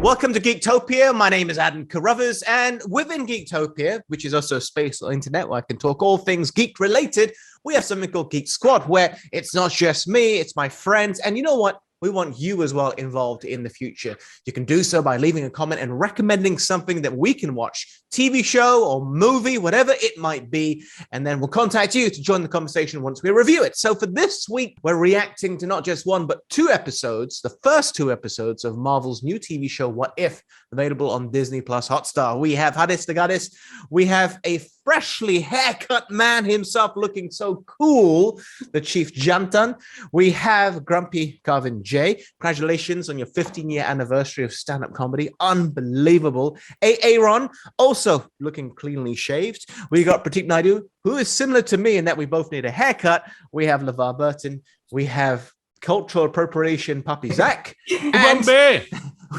Welcome to Geektopia. My name is Adam Carruthers, and within Geektopia, which is also a space on internet where I can talk all things geek related, we have something called GeekSquad, where it's not just me, it's my friends. And you know what? We want you as well involved in the future. You can do so by leaving a comment and recommending something that we can watch, TV show or movie, whatever it might be. And then we'll contact you to join the conversation once we review it. So for this week, we're reacting to not just one, but two episodes, the first two episodes of Marvel's new TV show, What If, available on Disney Plus Hotstar. We have Hadis the Goddess. We have a freshly haircut man himself looking so cool, the Chief Jantan. We have Grumpy Carvin J. Congratulations on your 15-year anniversary of stand-up comedy. Unbelievable. Aaron, also looking cleanly shaved. We got Pratik Naidu, who is similar to me in that we both need a haircut. We have LeVar Burton. We have cultural appropriation Puppy Zach. And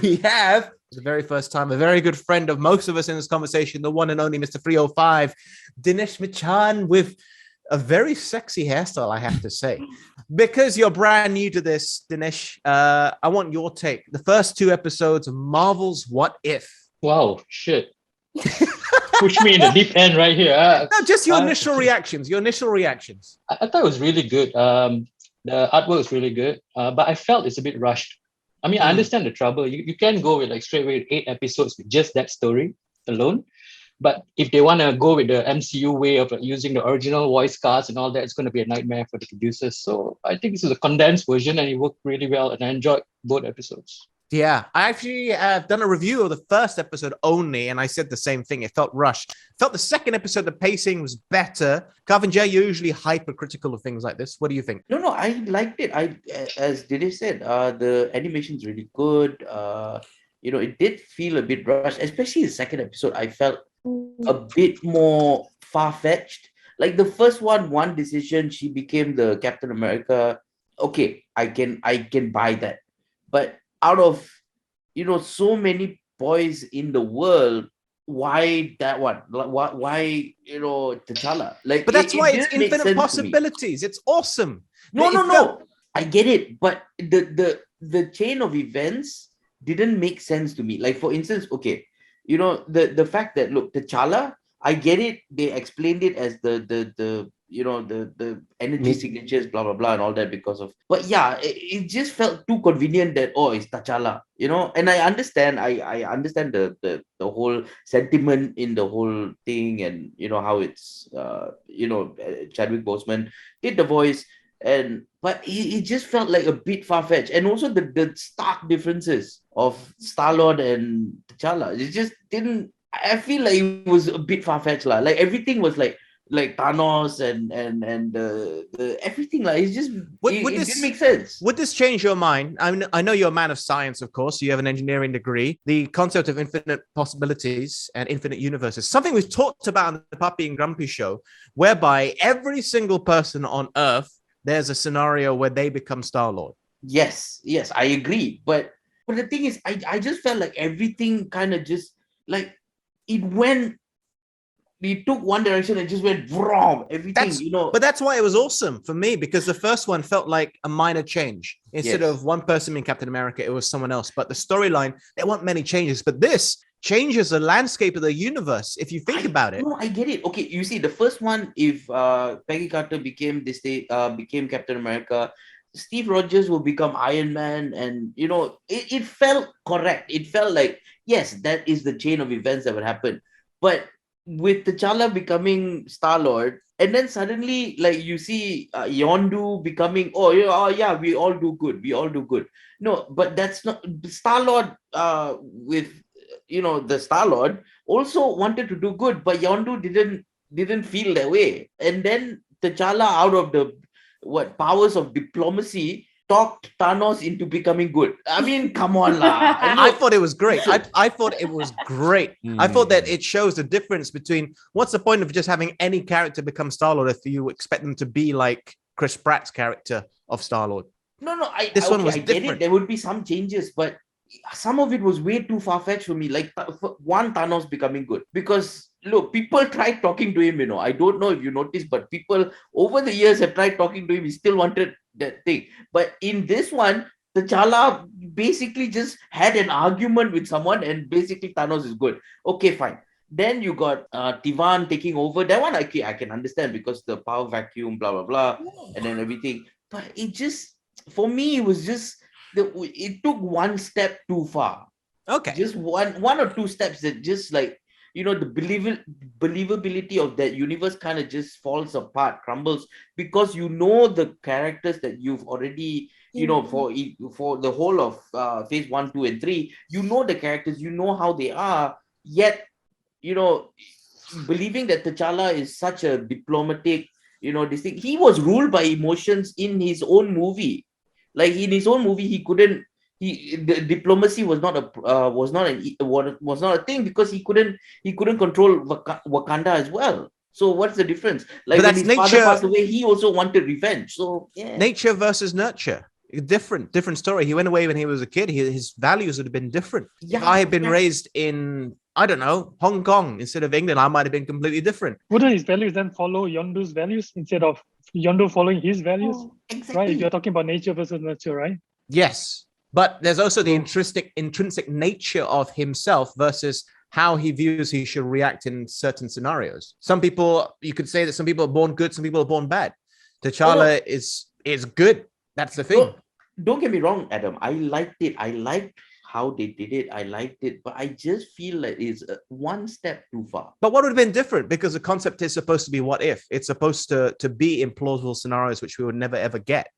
we have, for the very first time, a very good friend of most of us in this conversation, the one and only Mr. 305, Dinesh Michan, with a very sexy hairstyle, I have to say. Because you're brand new to this, Dinesh, I want your take. The first two episodes of Marvel's What If. Wow, shit. Push me in the deep end right here. No, just your initial reactions. Your initial reactions. I thought it was really good. The artwork was really good, but I felt it's a bit rushed. I mean, I understand the trouble. You can't go with like straight away with 8 episodes with just that story alone. But if they want to go with the MCU way of like, using the original voice cast and all that, it's going to be a nightmare for the producers. So I think this is a condensed version and it worked really well. And I enjoyed both episodes. Yeah, I actually have done a review of the first episode only, and I said the same thing. It felt rushed. Felt the second episode, the pacing was better. Carvin J, you're usually hypercritical of things like this. What do you think? No, I liked it. As Dinesh said, the animation's really good. It did feel a bit rushed, especially the second episode. I felt a bit more far-fetched. Like the first one decision, she became the Captain America. Okay, I can buy that. But out of so many boys in the world, why that one? Why T'Challa? Like, but that's why it's infinite possibilities. It's awesome. No. I get it, but the chain of events didn't make sense to me. Like, for instance, okay, the fact that, look, T'Challa, I get it. They explained it as the energy signatures, blah blah blah, and all that because of. But yeah, it just felt too convenient that it's T'Challa, And I understand. I understand the whole sentiment in the whole thing, and how it's Chadwick Boseman did the voice, but it just felt like a bit far-fetched, and also the stark differences of Star-Lord and T'Challa. It just didn't. I feel like it was a bit far-fetched, lah. Like everything was like Thanos and the everything, like it's just it didn't make sense. Would this change your mind? I know you're a man of science, of course. You have an engineering degree. The concept of infinite possibilities and infinite universes, something we've talked about in the Puppy and Grumpy show, whereby every single person on Earth, there's a scenario where they become Star-Lord. Yes, I agree. But the thing is, I just felt like everything kind of just like it took one direction and just went wrong. Everything, But that's why it was awesome for me, because the first one felt like a minor change. Instead of one person being Captain America, it was someone else. But the storyline, there weren't many changes. But this changes the landscape of the universe, if you think about it. No, I get it. Okay, you see, the first one, if Peggy Carter became Captain America, Steve Rogers will become Iron Man, and it felt correct. It felt like, yes, that is the chain of events that would happen. But with T'Challa becoming Star-Lord, and then suddenly, like, you see Yondu becoming, we all do good. No, but that's not Star-Lord. With the Star-Lord also wanted to do good, but Yondu didn't feel that way. And then T'Challa, out of the powers of diplomacy, talked Thanos into becoming good. I mean, come on, lah. I thought it was great. I thought it was great. I thought that it shows the difference between what's the point of just having any character become Star-Lord if you expect them to be like Chris Pratt's character of Star-Lord. No, I get it. There would be some changes, but some of it was way too far-fetched for me. Like one, Thanos becoming good, because look, people tried talking to him. I don't know if you noticed, but people over the years have tried talking to him. He still wanted that thing. But in this one, T'Challa basically just had an argument with someone and basically Thanos is good. Okay, fine. Then you got Tivan taking over. That one I can understand because the power vacuum, blah blah blah, and then everything. But it just, for me, it was just it took one step too far. Okay. Just one or two steps that just like, the believability of that universe kind of just falls apart, crumbles, because the characters that you've already, for the whole of phase 1, 2, and 3, the characters, how they are, yet believing that T'Challa is such a diplomatic, this thing. He was ruled by emotions in his own movie. Like in his own movie, he couldn't. The diplomacy was not a thing because he couldn't control Wakanda as well. So what's the difference? Like But when that's his father nature. passed away, he also wanted revenge. So yeah, Nature versus nurture. Different story. He went away when he was a kid. His values would have been different. If I had been raised in, I don't know, Hong Kong instead of England, I might have been completely different. Wouldn't his values then follow Yondu's values instead of Yondu following his values? exactly. Right? If you're talking about nature versus nurture, right? Yes, but there's also the intrinsic nature of himself versus how he views he should react in certain scenarios. Some people, you could say that some people are born good, some people are born bad. T'Challa is good. That's the thing. Don't get me wrong, Adam. I liked it. I liked how they did it. I liked it, but I just feel like it's one step too far. But what would have been different? Because the concept is supposed to be what if. It's supposed to be implausible scenarios which we would never ever get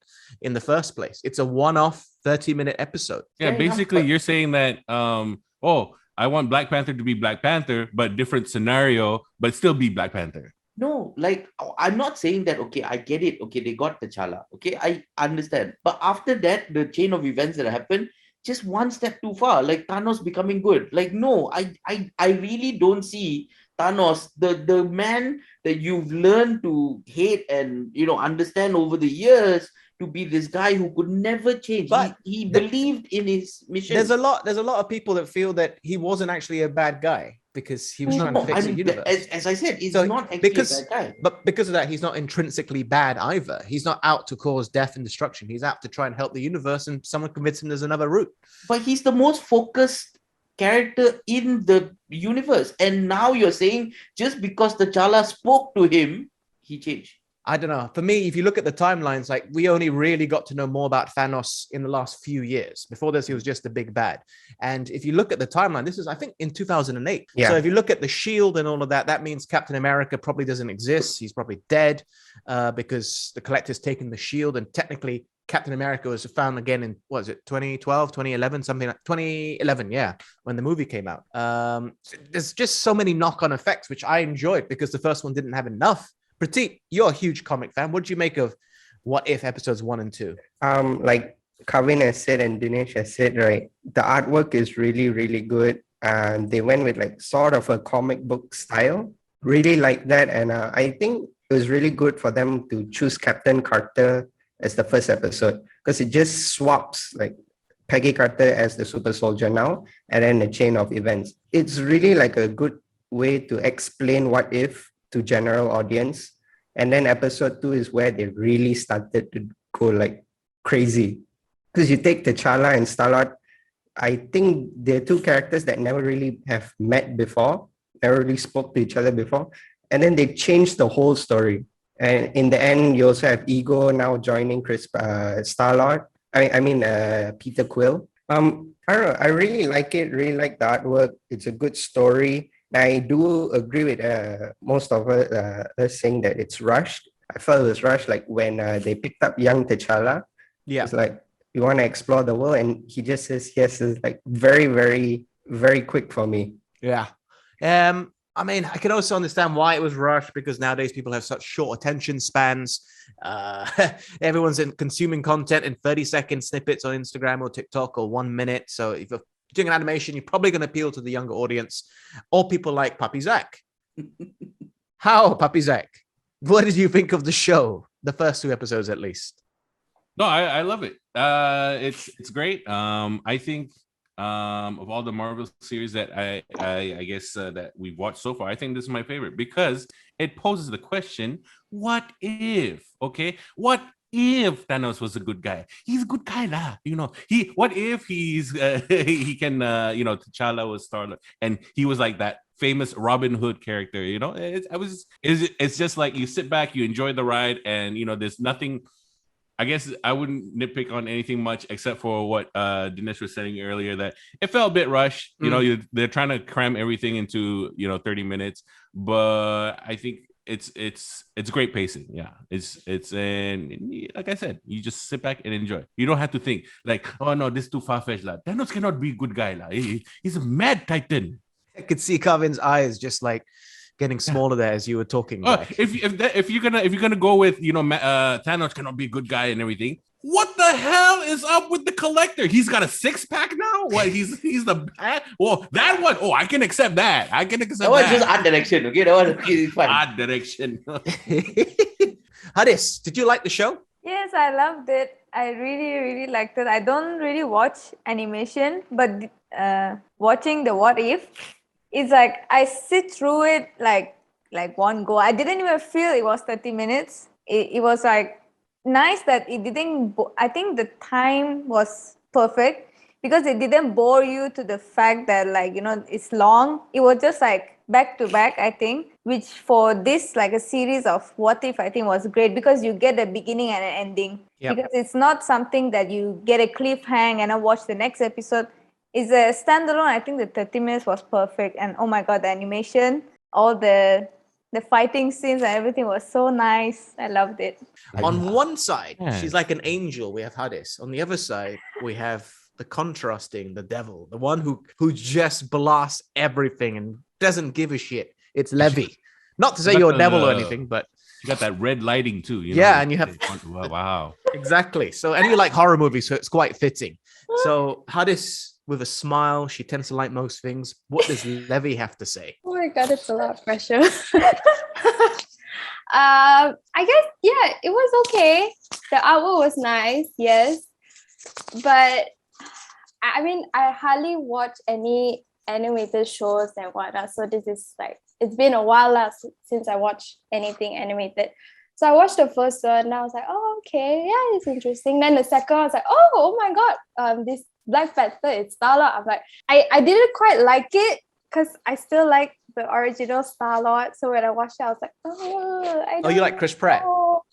in the first place. It's a one-off 30-minute episode. Yeah, basically you're saying that I want Black Panther to be Black Panther, but different scenario, but still be Black Panther. No, like I'm not saying that. Okay, I get it. Okay, they got T'Challa. Okay, I understand. But after that, the chain of events that happened, just one step too far. Like Thanos becoming good. Like no, I really don't see Thanos, the man that you've learned to hate and understand over the years, to be this guy who could never change. But he believed in his mission. There's a lot of people that feel that he wasn't actually a bad guy because he was trying to fix the universe. As I said, he's not actually a bad guy. But because of that, he's not intrinsically bad either. He's not out to cause death and destruction. He's out to try and help the universe, and someone convinced him there's another route. But he's the most focused character in the universe. And now you're saying just because T'Challa spoke to him, he changed. I don't know. For me, if you look at the timelines, like we only really got to know more about Thanos in the last few years. Before this, he was just a big bad. And if you look at the timeline, this is, I think, in 2008. Yeah. So if you look at the Shield and all of that, that means Captain America probably doesn't exist. He's probably dead because the Collector's taken the Shield. And technically, Captain America was found again in, what is it, 2012, 2011, something like 2011, yeah, when the movie came out. There's just so many knock-on effects, which I enjoyed because the first one didn't have enough. Pratik, you're a huge comic fan. What did you make of What If episodes 1 and 2? Like Kavin has said and Dinesh has said, right, the artwork is really, really good. And they went with like sort of a comic book style. Really like that. And I think it was really good for them to choose Captain Carter as the first episode because it just swaps like Peggy Carter as the super soldier now and then a chain of events. It's really like a good way to explain What If to general audience. And then episode 2 is where they really started to go like crazy. Because you take T'Challa and Star-Lord, I think they're two characters that never really have met before, never really spoke to each other before. And then they changed the whole story. And in the end, you also have Ego now joining Star-Lord. I mean Peter Quill. I don't know. I really like it. Really like the artwork. It's a good story. I do agree with most of us saying that it's rushed. I felt it was rushed, like when they picked up young T'Challa. Yeah. It's like, you want to explore the world? And he just says yes. It's like very, very, very quick for me. Yeah. I mean, I can also understand why it was rushed because nowadays people have such short attention spans. Everyone's consuming content in 30-second snippets on Instagram or TikTok or 1 minute. So if you're doing an animation, you're probably going to appeal to the younger audience or people like Papi Zach. How, Papi Zach? What did you think of the show? The first 2 episodes, at least. No, I love it. It's great. I think of all the Marvel series that I guess that we've watched so far, I think this is my favorite because it poses the question: what if? Okay, what if Thanos was a good guy? He's a good guy, lah. What if he can, T'Challa was Star-Lord, and he was like that famous Robin Hood character. It's just like you sit back, you enjoy the ride, and there's nothing. I guess I wouldn't nitpick on anything much except for what Dinesh was saying earlier, that it felt a bit rushed. They're trying to cram everything into 30 minutes, but I think it's great pacing. Yeah, and like I said, you just sit back and enjoy. You don't have to think like, oh no, this is too far-fetched. Thanos cannot be a good guy. He's a mad titan. I could see Carvin's eyes just like getting smaller there as you were talking. If you're gonna go with Thanos cannot be a good guy and everything, what the hell is up with the Collector? He's got a 6-pack now. What? He's the bad. Well, that one. Oh, I can accept that. That was just art direction. Okay, that was fun. Art direction. Hadis, did you like the show? Yes, I loved it. I really, really liked it. I don't really watch animation, but watching the What If, it's like I sit through it like one go. I didn't even feel it was 30 minutes. It was like nice that it didn't. I think the time was perfect because it didn't bore you to the fact that it's long. It was just like back to back, I think, which for this like a series of What If, I think was great because you get a beginning and an ending. Yep. Because it's not something that you get a cliffhanger and I watch the next episode. It's a standalone. I think the 30 minutes was perfect. And oh my God, the animation, all the fighting scenes and everything was so nice. I loved it. On one side, she's like an angel. We have Hadis. On the other side, we have the contrasting, the devil, the one who just blasts everything and doesn't give a shit. It's Levy. Not to say you're a devil or anything, but you got that red lighting too. Yeah, and you have wow. Exactly. So, and you like horror movies, so it's quite fitting. So Hadis, with a smile, she tends to like most things. What does Levy have to say? Oh my God, it's a lot of pressure. I guess, yeah, it was okay. The artwork was nice, yes. But I mean, I hardly watch any animated shows and whatnot. So this is like, it's been a while since I watched anything animated. So I watched the first one and I was like, oh, okay, yeah, it's interesting. Then the second one, I was like, oh my God, this Black Panther is Star-Lord. I'm like, I didn't quite like it because I still like the original Star-Lord. So when I watched it, I was like, oh, you like Chris Pratt?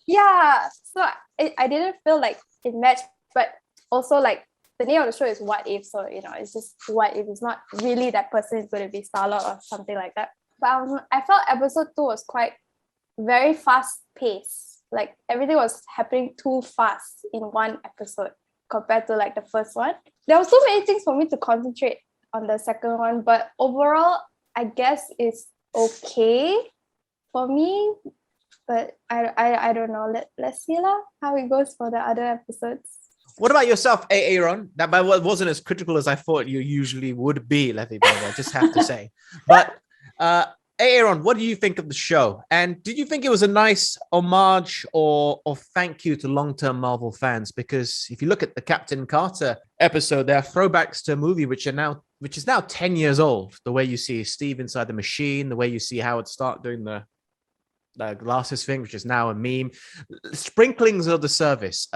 Yeah. So I didn't feel like it matched, but also like the name of the show is What If. So, it's just what if it's not really that person is going to be Star-Lord or something like that. But I felt episode 2 was quite very fast paced. Like everything was happening too fast in one episode compared to like the first one. There were so many things for me to concentrate on the second one, but overall, I guess it's okay for me. But I don't know. Let's see how it goes for the other episodes. What about yourself, Aaron? That wasn't as critical as I thought you usually would be, Levy, brother. I just have to say. But Aaron, what do you think of the show? And did you think it was a nice homage or thank you to long-term Marvel fans? Because if you look at the Captain Carter episode, there are throwbacks to a movie which is now 10 years old. The way you see Steve inside the machine, the way you see Howard Stark doing the glasses thing, which is now a meme. Sprinklings of the service.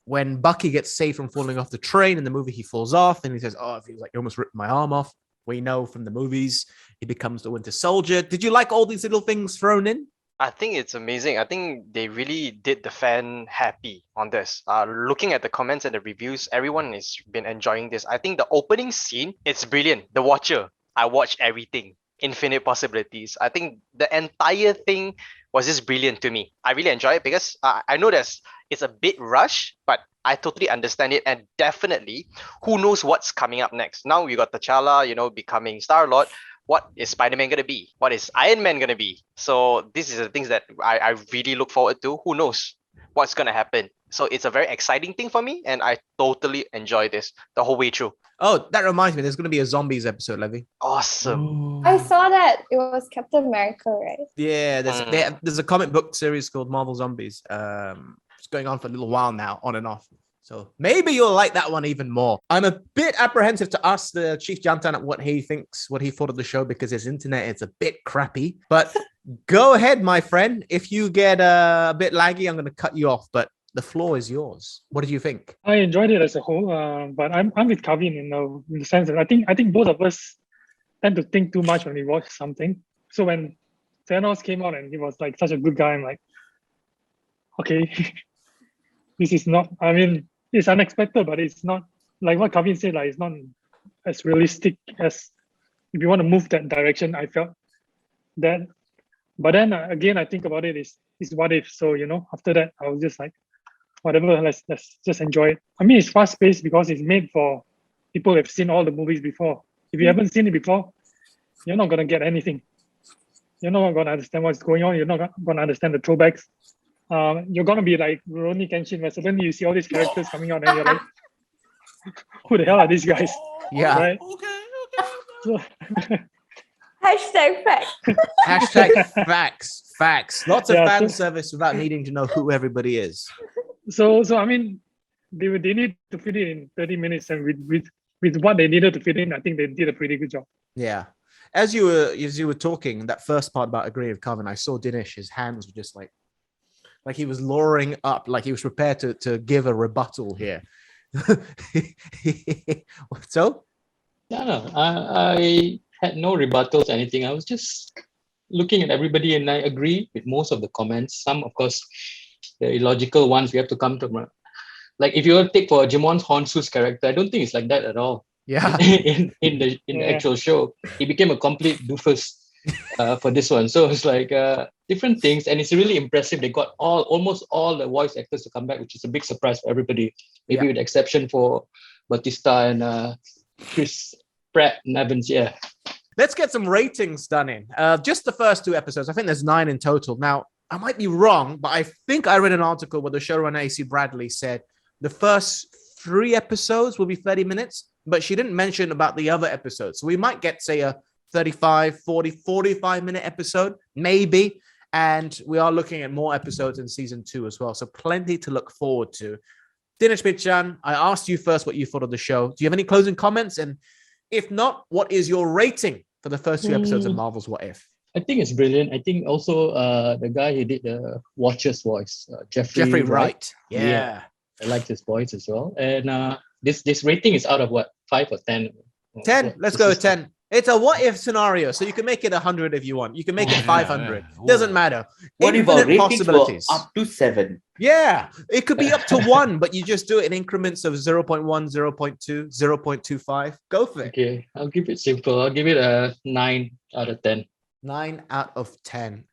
When Bucky gets saved from falling off the train in the movie, he falls off and he says, oh, it feels like you almost ripped my arm off. We know from the movies he becomes the Winter Soldier. Did you like all these little things thrown in? I think it's amazing. I think they really did the fan happy on this. Looking at the comments and the reviews, everyone has been enjoying this. I think the opening scene, it's brilliant. The Watcher, I watched everything. Infinite Possibilities. I think the entire thing was just brilliant to me. I really enjoy it because I know it's a bit rushed, but I totally understand it. And definitely, who knows what's coming up next? Now we got T'Challa, becoming Star-Lord. What is Spider-Man going to be? What is Iron Man going to be? So this is the things that I really look forward to. Who knows what's going to happen? So it's a very exciting thing for me. And I totally enjoy this the whole way through. Oh, that reminds me. There's going to be a zombies episode, Levy. Awesome. I saw that. It was Captain America, right? Yeah, there's a comic book series called Marvel Zombies. It's going on for a little while now, on and off. So maybe you'll like that one even more. I'm a bit apprehensive to ask the Chief Jantan what he thought of the show because his internet is a bit crappy. But go ahead, my friend. If you get a bit laggy, I'm going to cut you off. But the floor is yours. What did you think? I enjoyed it as a whole, but I'm with Kavin in the sense that I think both of us tend to think too much when we watch something. So when Thanos came out and he was like such a good guy, I'm like, okay, this is not. I mean, it's unexpected, but it's not like what Kavin said. Like, it's not as realistic as if you want to move that direction. I felt that, but then again, I think about it is what if. So after that, I was just like, whatever. Let's just enjoy it. I mean, it's fast paced because it's made for people who have seen all the movies before. If you haven't seen it before, you're not gonna get anything. You're not gonna understand what's going on. You're not gonna understand the throwbacks. You're gonna be like Rurouni Kenshin, where suddenly you see all these characters coming out, and you're like, "Who the hell are these guys?" Yeah. Right? So, Hashtag fact. Hashtag facts. Lots of Yeah, fan so- service without needing to know who everybody is. so I mean, they need to fit it in 30 minutes, and with what they needed to fit in, I think they did a pretty good job. Yeah. As you were talking, that first part about agreeing with Calvin, I saw Dinesh, his hands were just like he was lowering up, like he was prepared to give a rebuttal here. So? No, I had no rebuttals, anything. I was just looking at everybody and I agree with most of the comments. Some, of course, the illogical ones we have to come to. Like if you were to take for Jimon Honsu's character, I don't think it's like that at all. Yeah. in the actual show, he became a complete doofus for this one. So it's like different things, and it's really impressive. They got almost all the voice actors to come back, which is a big surprise for everybody. Maybe with the exception for Batista and Chris Pratt and Evans. Yeah. Let's get some ratings done in. Just the first 2 episodes. I think there's 9 in total. Now, I might be wrong, but I think I read an article where the showrunner AC Bradley said the first 3 episodes will be 30 minutes, but she didn't mention about the other episodes. So we might get, say, a 35, 40, 45-minute episode, maybe. And we are looking at more episodes in season 2 as well. So plenty to look forward to. Dinesh Bichan, I asked you first what you thought of the show. Do you have any closing comments? And if not, what is your rating for the first 2 episodes of Marvel's What If? I think it's brilliant. I think also the guy who did the Watcher's voice, Jeffrey Wright. Yeah. I liked his voice as well. And this rating is out of what, 5 or 10? 10. Let's go with 10. It's a what if scenario, so you can make it 100 if you want. You can make it 500. Doesn't matter. What if our Infinite ratings possibilities. were up to 7? Yeah, it could be up to 1, but you just do it in increments of 0.1, 0.2, 0.25. Go for it. Okay, I'll keep it simple. I'll give it a 9 out of 10. 9 out of 10.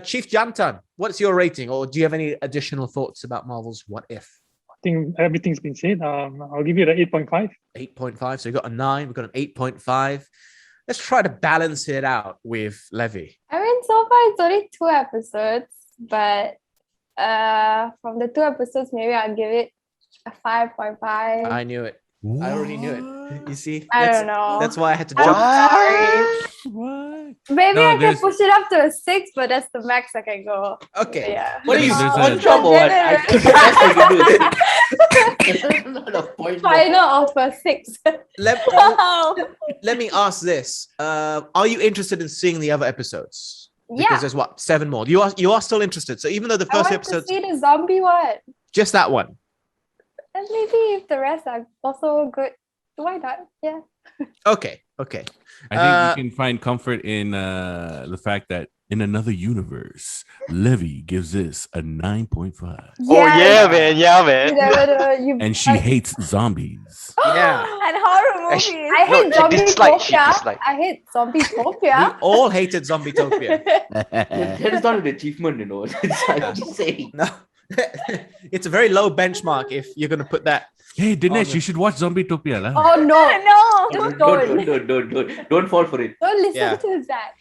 Chief Jantan, what's your rating? Or do you have any additional thoughts about Marvel's What If? I think everything's been said. I'll give it an 8.5. 8.5. So you got a 9, we've got an 8.5. Let's try to balance it out with Levy. I mean, so far it's only 2 episodes, but from the 2 episodes, maybe I'll give it a 5.5. I knew it. I already knew it. You see? I don't know. That's why I had to I'm jump. sorry. What? Maybe No, I can there's- push it up to a 6, but that's the max I can go. Okay. Yeah. What are you, There's a- SpongeBob or what? I think the best I can do is not a point. Final of a 6. Let me ask this. Are you interested in seeing the other episodes? Because Yeah. there's what, 7 more. You are still interested. So even though the I first want episode, to see the zombie one. just that one. And maybe if the rest are also good, why not? Yeah. Okay. I think you can find comfort in the fact that in another universe, Levy gives this a 9.5. Oh yeah, man. Yeah, man. You never know. You, And she hates zombies. Yeah. And horror And she- movies. I hate No, she disliked- she Zombie-topia. disliked. I hate We Zombie-topia. all hated Zombie-topia. That is not an achievement, you know. I'm just saying. No. It's a very low benchmark if you're going to put that. Hey, Dinesh, no. you should watch Zombie-topia. lah. Oh no. No. Don't fall for it. Don't listen Yeah. to that.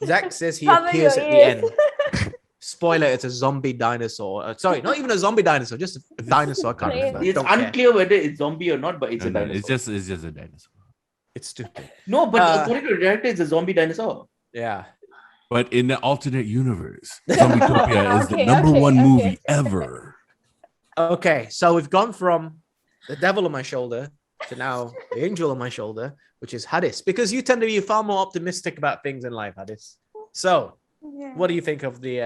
Zach says he Cover appears your at the ears. end. Spoiler, it's a zombie dinosaur. Sorry, not even a zombie dinosaur, just a dinosaur. I can't remember. It's Don't care. unclear whether it's zombie or not, but it's a No, dinosaur. it's just a dinosaur. It's stupid. No, but Uh, according to the director, it's a zombie dinosaur. Yeah. But in the alternate universe, Zombie-topia is the Okay, number okay, 1 okay. movie ever. Okay, so we've gone from the devil on my shoulder to now the angel on my shoulder, which is Hadis, because you tend to be far more optimistic about things in life, Hadis. So, Yeah. what do you think of the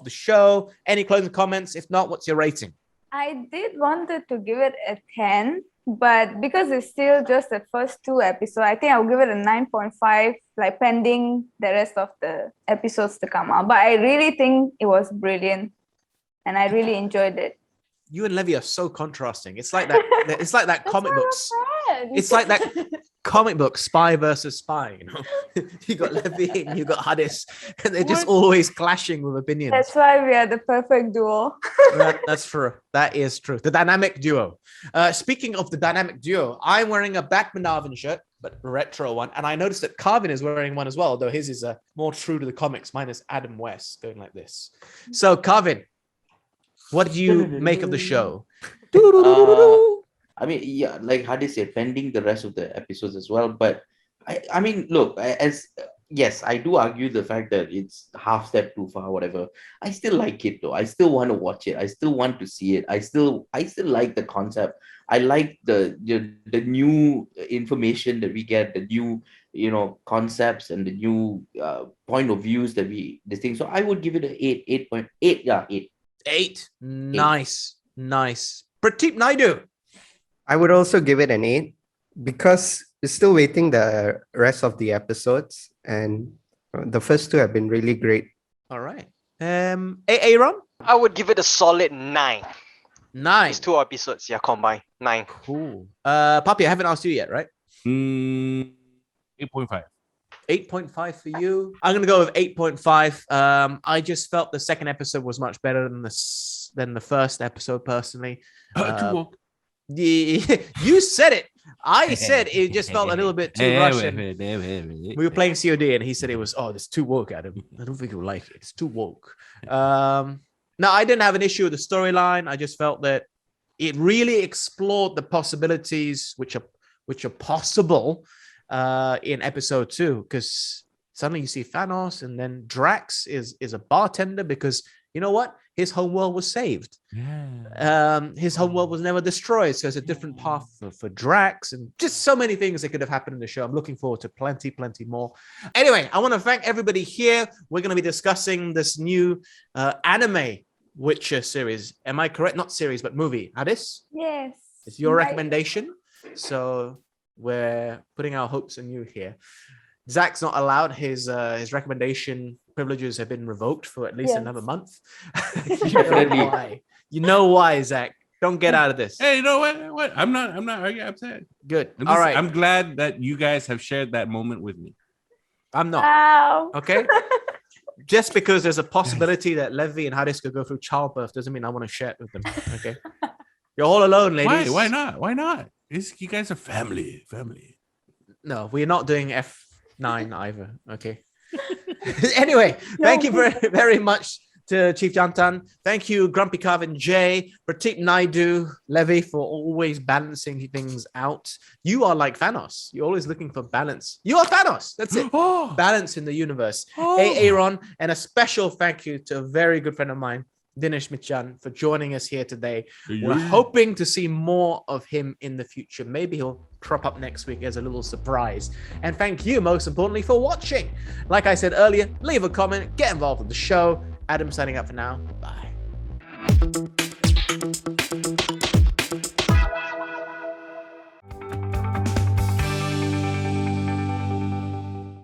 show? Any closing comments? If not, what's your rating? I did wanted to give it a 10, but because it's still just the first 2 episodes, I think I'll give it a 9.5, like pending the rest of the episodes to come out. But I really think it was brilliant, and I really enjoyed it. You and Levy are so contrasting. It's like that. It's like that comic books. Friends. It's like that comic book, Spy versus Spy. You know, you got Levy and you got Hadis, and they're just always clashing with opinions. That's why we are the perfect duo. That's true. That is true. The dynamic duo. Speaking of the dynamic duo, I'm wearing a Batman Darwin shirt, but a retro one, and I noticed that Carvin is wearing one as well, though his is more true to the comics. Mine is Adam West, going like this. So, Carvin, what did you make of the show? I mean, yeah, like Hadi said, pending the rest of the episodes as well. But I mean, look, yes, I do argue the fact that it's half step too far, whatever. I still like it though. I still want to watch it. I still want to see it. I still like the concept. I like the new information that we get, the new concepts and the new point of views that this thing. So I would give it an 8.8. Yeah, 8. 8. Nice. Prateep Naidu. I would also give it an 8 because it's still waiting the rest of the episodes, and the first 2 have been really great. All right. Aaron? I would give it a solid 9. 9. It's 2 episodes, yeah, combined. 9. Cool. Papi, I haven't asked you yet, right? 8.5. 8.5 for you. I'm gonna go with 8.5. I just felt the second episode was much better than the first episode, personally. Too woke. You said it. I said it just felt a little bit too Russian. We were playing COD and he said it was, it's too woke, Adam. I don't think you'll like it. It's too woke. No, I didn't have an issue with the storyline. I just felt that it really explored the possibilities which are possible in episode 2, because suddenly you see Thanos, and then Drax is a bartender because you know what? His homeworld was saved. Yeah. His homeworld was never destroyed. So it's a different path for Drax, and just so many things that could have happened in the show. I'm looking forward to plenty more. Anyway, I want to thank everybody here. We're going to be discussing this new anime Witcher series. Am I correct? Not series, but movie. Hadis? Yes. It's your Right. recommendation. So we're putting our hopes on you here. Zach's not allowed. His recommendation privileges have been revoked for at least another month. You know why, Zach? Don't get out of this. Hey, you know what? I'm not arguing, upset. Good. All All right. right. I'm glad that you guys have shared that moment with me. I'm not. Wow. Okay. Just because there's a possibility that Levi and Hadis could go through childbirth doesn't mean I want to share it with them. Okay. You're all alone, ladies. Why not? Why not? You guys are family. No, we're not doing F9 either. Okay. Anyway, thank you very, very much to Chief Jantan. Thank you, Grumpy Carvin J, Prateep Naidu, Levy, for always balancing things out. You are like Thanos. You're always looking for balance. You are Thanos. That's it. Balance in the universe. Aaron, and a special thank you to a very good friend of mine, Dinesh Michan, for joining us here today. We're hoping to see more of him in the future. Maybe he'll crop up next week as a little surprise. And thank you, most importantly, for watching. Like I said earlier, leave a comment, get involved with the show. Adam signing up for now. Bye.